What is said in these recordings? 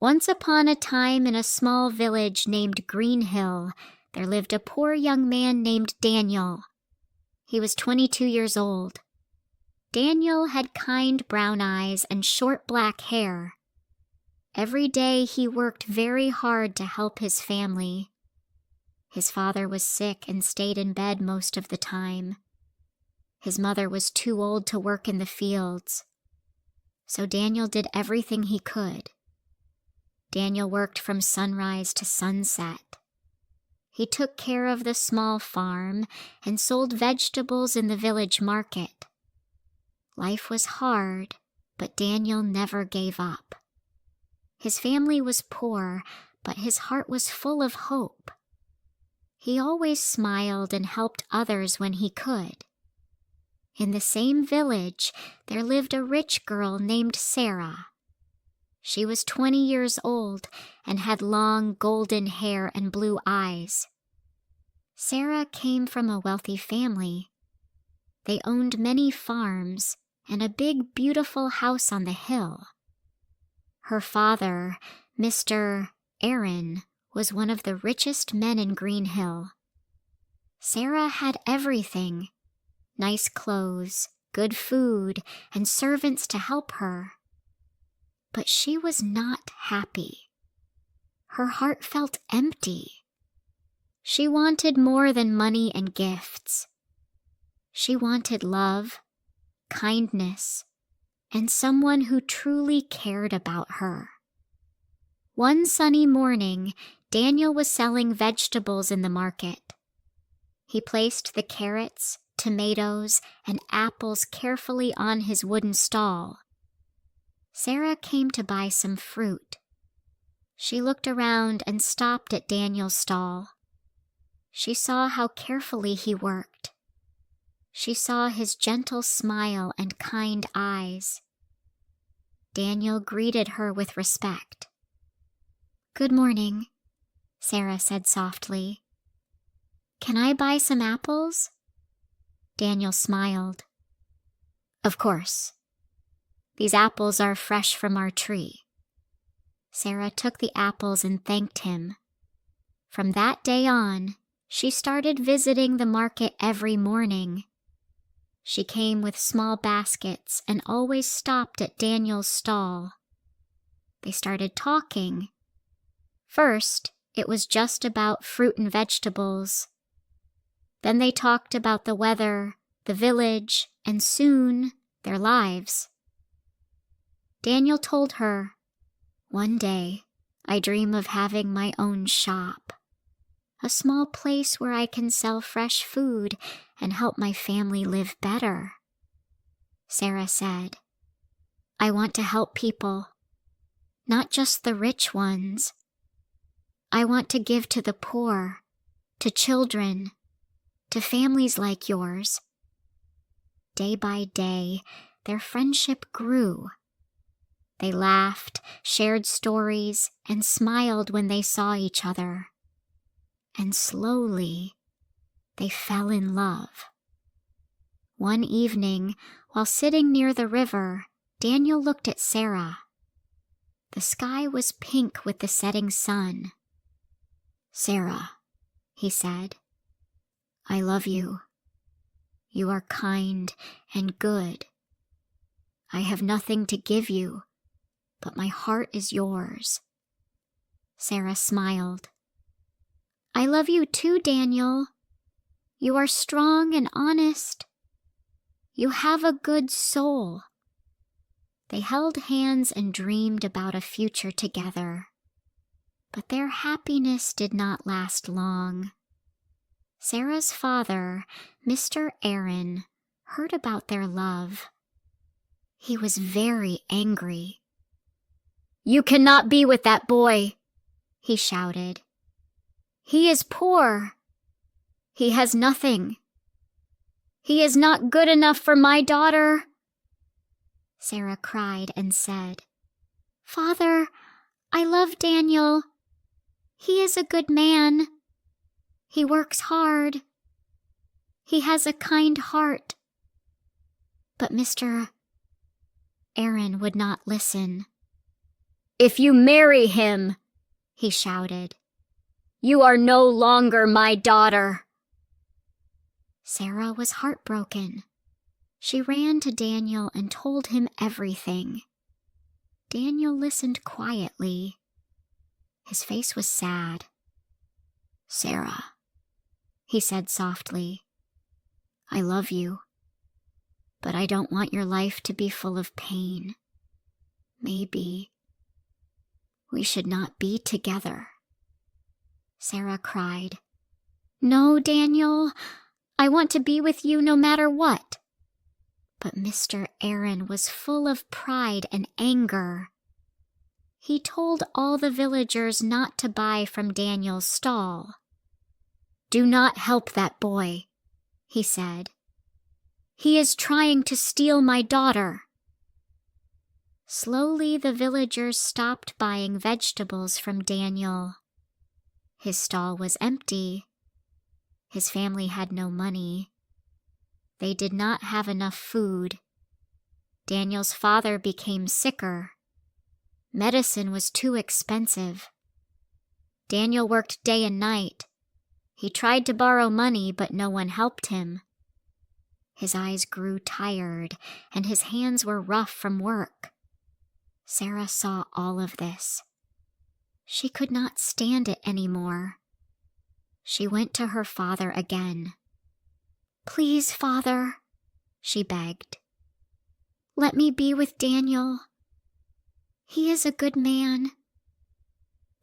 Once upon a time in a small village named Green Hill, there lived a poor young man named Daniel. He was 22 years old. Daniel had kind brown eyes and short black hair. Every day he worked very hard to help his family. His father was sick and stayed in bed most of the time. His mother was too old to work in the fields. So Daniel did everything he could. Daniel worked from sunrise to sunset. He took care of the small farm and sold vegetables in the village market. Life was hard, but Daniel never gave up. His family was poor, but his heart was full of hope. He always smiled and helped others when he could. In the same village, there lived a rich girl named Sarah. She was 20 years old and had long golden hair and blue eyes. Sarah came from a wealthy family. They owned many farms and a big, beautiful house on the hill. Her father, Mr. Aaron, was one of the richest men in Green Hill. Sarah had everything: nice clothes, good food, and servants to help her. But she was not happy. Her heart felt empty. She wanted more than money and gifts. She wanted love, kindness, and someone who truly cared about her. One sunny morning, Daniel was selling vegetables in the market. He placed the carrots, tomatoes, and apples carefully on his wooden stall. Sarah came to buy some fruit. She looked around and stopped at Daniel's stall. She saw how carefully he worked. She saw his gentle smile and kind eyes. Daniel greeted her with respect. "Good morning," Sarah said softly. "Can I buy some apples?" Daniel smiled. "Of course. These apples are fresh from our tree." Sarah took the apples and thanked him. From that day on, she started visiting the market every morning. She came with small baskets and always stopped at Daniel's stall. They started talking. First, it was just about fruit and vegetables. Then they talked about the weather, the village, and soon, their lives. Daniel told her, "One day, I dream of having my own shop, a small place where I can sell fresh food and help my family live better." Sarah said, "I want to help people, not just the rich ones. I want to give to the poor, to children, to families like yours." Day by day, their friendship grew. They laughed, shared stories, and smiled when they saw each other. And slowly, they fell in love. One evening, while sitting near the river, Daniel looked at Sarah. The sky was pink with the setting sun. "Sarah," he said, "I love you. You are kind and good. I have nothing to give you, but my heart is yours." Sarah smiled. "I love you too, Daniel. You are strong and honest. You have a good soul." They held hands and dreamed about a future together. But their happiness did not last long. Sarah's father, Mr. Aaron, heard about their love. He was very angry. "You cannot be with that boy," he shouted. "He is poor. He has nothing. He is not good enough for my daughter." Sarah cried and said, "Father, I love Daniel. He is a good man. He works hard. He has a kind heart." But Mr. Aaron would not listen. "If you marry him," he shouted, "you are no longer my daughter." Sarah was heartbroken. She ran to Daniel and told him everything. Daniel listened quietly. His face was sad. "Sarah," he said softly, "I love you, but I don't want your life to be full of pain. Maybe we should not be together." Sarah cried, "No, Daniel, I want to be with you no matter what." But Mr. Aaron was full of pride and anger. He told all the villagers not to buy from Daniel's stall. "Do not help that boy," he said. "He is trying to steal my daughter." Slowly the villagers stopped buying vegetables from Daniel. His stall was empty. His family had no money. They did not have enough food. Daniel's father became sicker. Medicine was too expensive. Daniel worked day and night. He tried to borrow money, but no one helped him. His eyes grew tired, and his hands were rough from work. Sarah saw all of this. She could not stand it anymore. She went to her father again. "Please, Father," she begged. "Let me be with Daniel. He is a good man."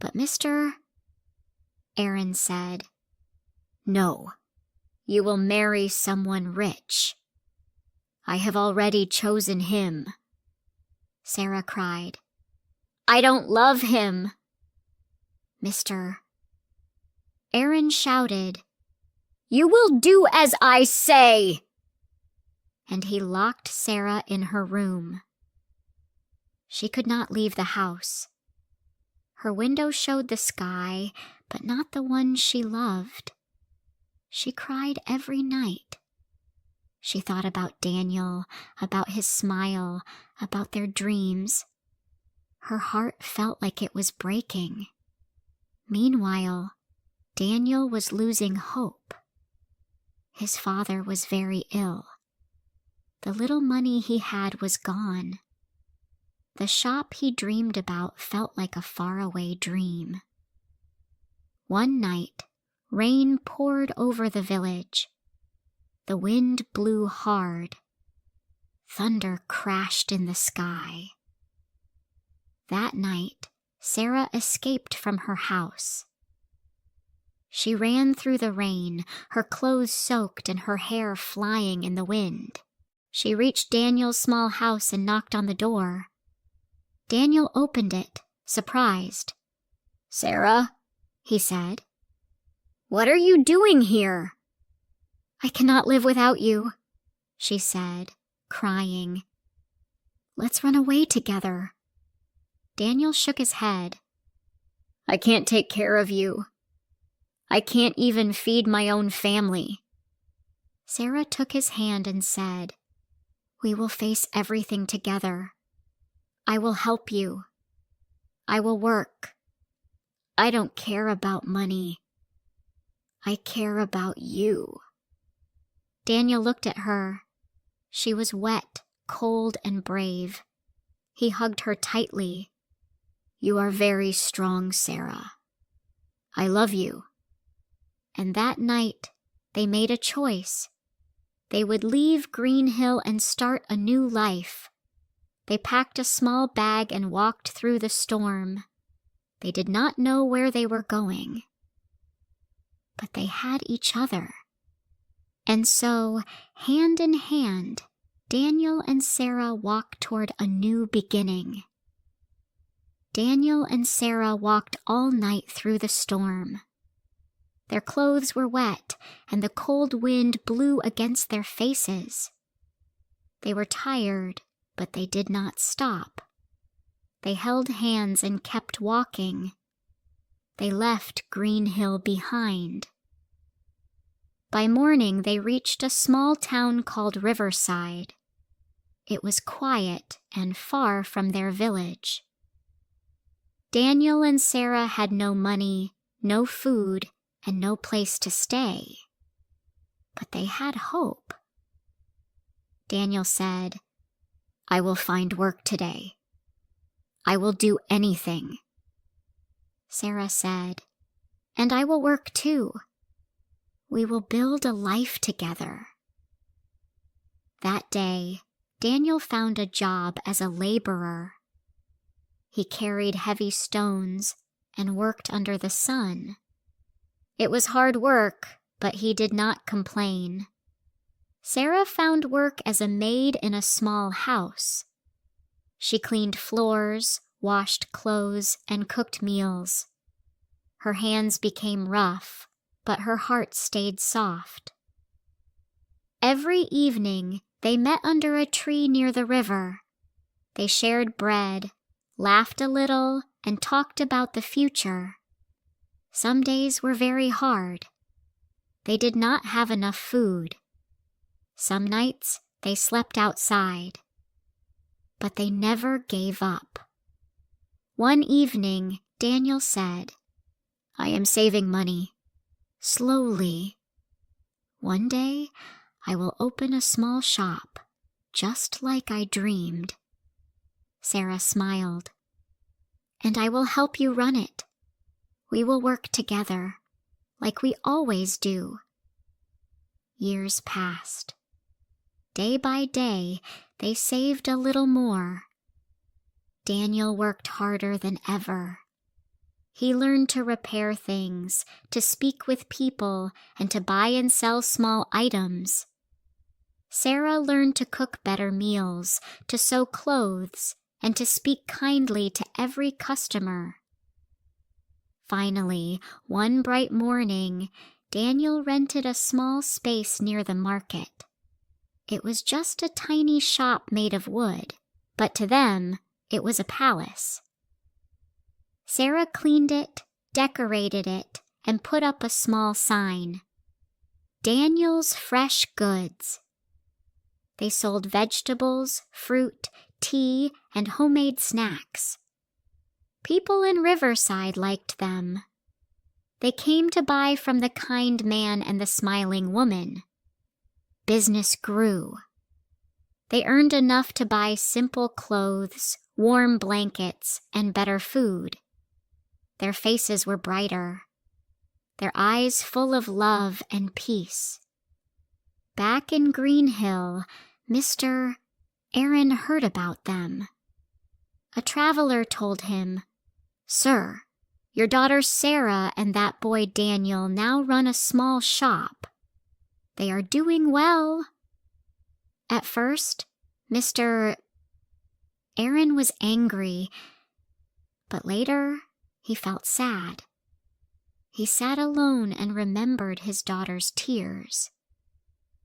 But Mr. Aaron said, "No, you will marry someone rich. I have already chosen him." Sarah cried, "I don't love him." Mr. Aaron shouted, "You will do as I say!" And he locked Sarah in her room. She could not leave the house. Her window showed the sky, but not the one she loved. She cried every night. She thought about Daniel, about his smile, about their dreams. Her heart felt like it was breaking. Meanwhile, Daniel was losing hope. His father was very ill. The little money he had was gone. The shop he dreamed about felt like a faraway dream. One night, rain poured over the village. The wind blew hard. Thunder crashed in the sky. That night, Sarah escaped from her house. She ran through the rain, her clothes soaked and her hair flying in the wind. She reached Daniel's small house and knocked on the door. Daniel opened it, surprised. "Sarah," he said, "what are you doing here?" "I cannot live without you," she said, crying. "Let's run away together." Daniel shook his head. "I can't take care of you. I can't even feed my own family." Sarah took his hand and said, "We will face everything together. I will help you. I will work. I don't care about money. I care about you." Daniel looked at her. She was wet, cold, and brave. He hugged her tightly. "You are very strong, Sarah. I love you." And that night, they made a choice. They would leave Green Hill and start a new life. They packed a small bag and walked through the storm. They did not know where they were going. But they had each other. And so, hand in hand, Daniel and Sarah walked toward a new beginning. Daniel and Sarah walked all night through the storm. Their clothes were wet, and the cold wind blew against their faces. They were tired, but they did not stop. They held hands and kept walking. They left Green Hill behind. By morning, they reached a small town called Riverside. It was quiet and far from their village. Daniel and Sarah had no money, no food, and no place to stay. But they had hope. Daniel said, "I will find work today. I will do anything." Sarah said, "And I will work too. We will build a life together." That day, Daniel found a job as a laborer. He carried heavy stones and worked under the sun. It was hard work, but he did not complain. Sarah found work as a maid in a small house. She cleaned floors, washed clothes, and cooked meals. Her hands became rough, but her heart stayed soft. Every evening, they met under a tree near the river. They shared bread, laughed a little, and talked about the future. Some days were very hard. They did not have enough food. Some nights they slept outside. But they never gave up. One evening, Daniel said, "I am saving money. Slowly. One day, I will open a small shop, just like I dreamed." Sarah smiled. "And I will help you run it. We will work together, like we always do." Years passed. Day by day, they saved a little more. Daniel worked harder than ever. He learned to repair things, to speak with people, and to buy and sell small items. Sarah learned to cook better meals, to sew clothes, and to speak kindly to every customer. Finally, one bright morning, Daniel rented a small space near the market. It was just a tiny shop made of wood, but to them, it was a palace. Sarah cleaned it, decorated it, and put up a small sign. "Daniel's Fresh Goods." They sold vegetables, fruit, tea, and homemade snacks. People in Riverside liked them. They came to buy from the kind man and the smiling woman. Business grew. They earned enough to buy simple clothes, warm blankets, and better food. Their faces were brighter, their eyes full of love and peace. Back in Green Hill, Mr. Aaron heard about them. A traveler told him, "Sir, your daughter Sarah and that boy Daniel now run a small shop. They are doing well." At first, Mr. Aaron was angry, but later he felt sad. He sat alone and remembered his daughter's tears.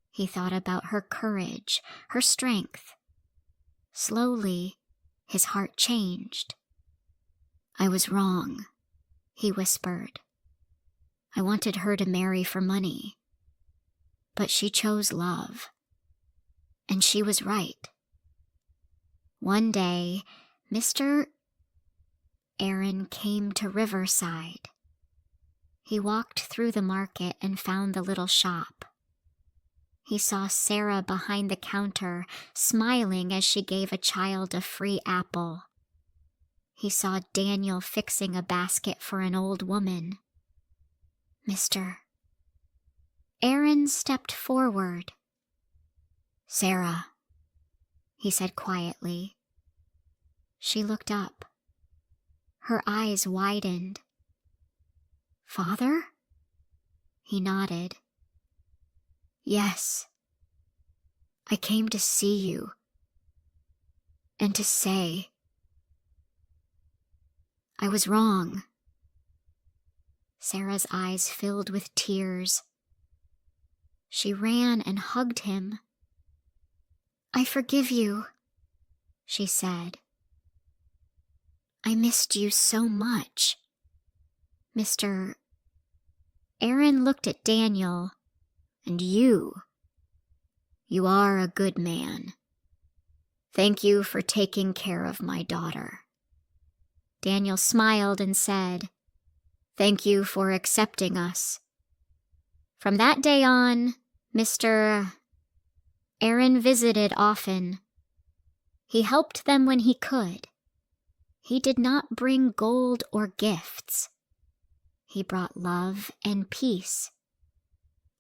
He thought about her courage, her strength. Slowly, his heart changed. "I was wrong," he whispered. "I wanted her to marry for money. But she chose love. And she was right." One day, Mr. Aaron came to Riverside. He walked through the market and found the little shop. He saw Sarah behind the counter, smiling as she gave a child a free apple. He saw Daniel fixing a basket for an old woman. Mr. Aaron stepped forward. "Sarah," he said quietly. She looked up. Her eyes widened. "Father?" He nodded. "Yes. I came to see you and to say I was wrong." Sarah's eyes filled with tears. She ran and hugged him. "I forgive you," she said. "I missed you so much." Mr. Aaron looked at Daniel. "And you are a good man. Thank you for taking care of my daughter." Daniel smiled and said, "Thank you for accepting us." From that day on, Mr. Aaron visited often. He helped them when he could. He did not bring gold or gifts. He brought love and peace.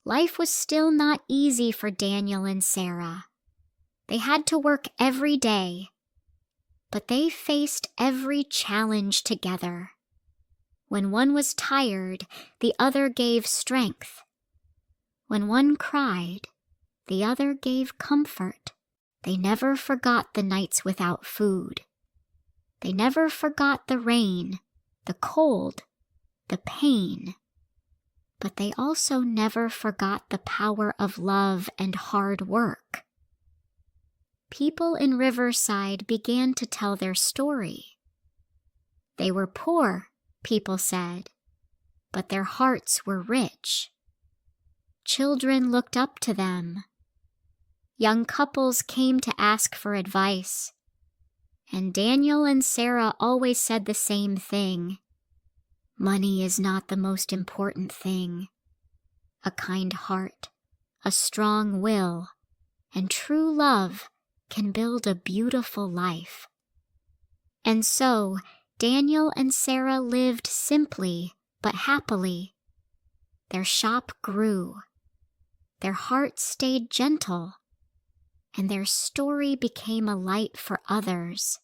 Life was still not easy for Daniel and Sarah. They had to work every day, but they faced every challenge together. When one was tired, the other gave strength. When one cried, the other gave comfort. They never forgot the nights without food. They never forgot the rain, the cold, the pain. But they also never forgot the power of love and hard work. People in Riverside began to tell their story. They were poor, people said, but their hearts were rich. Children looked up to them. Young couples came to ask for advice. And Daniel and Sarah always said the same thing. Money is not the most important thing. A kind heart, a strong will, and true love can build a beautiful life. And so, Daniel and Sarah lived simply but happily. Their shop grew. Their hearts stayed gentle. And their story became a light for others.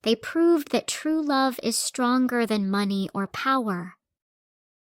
They proved that true love is stronger than money or power.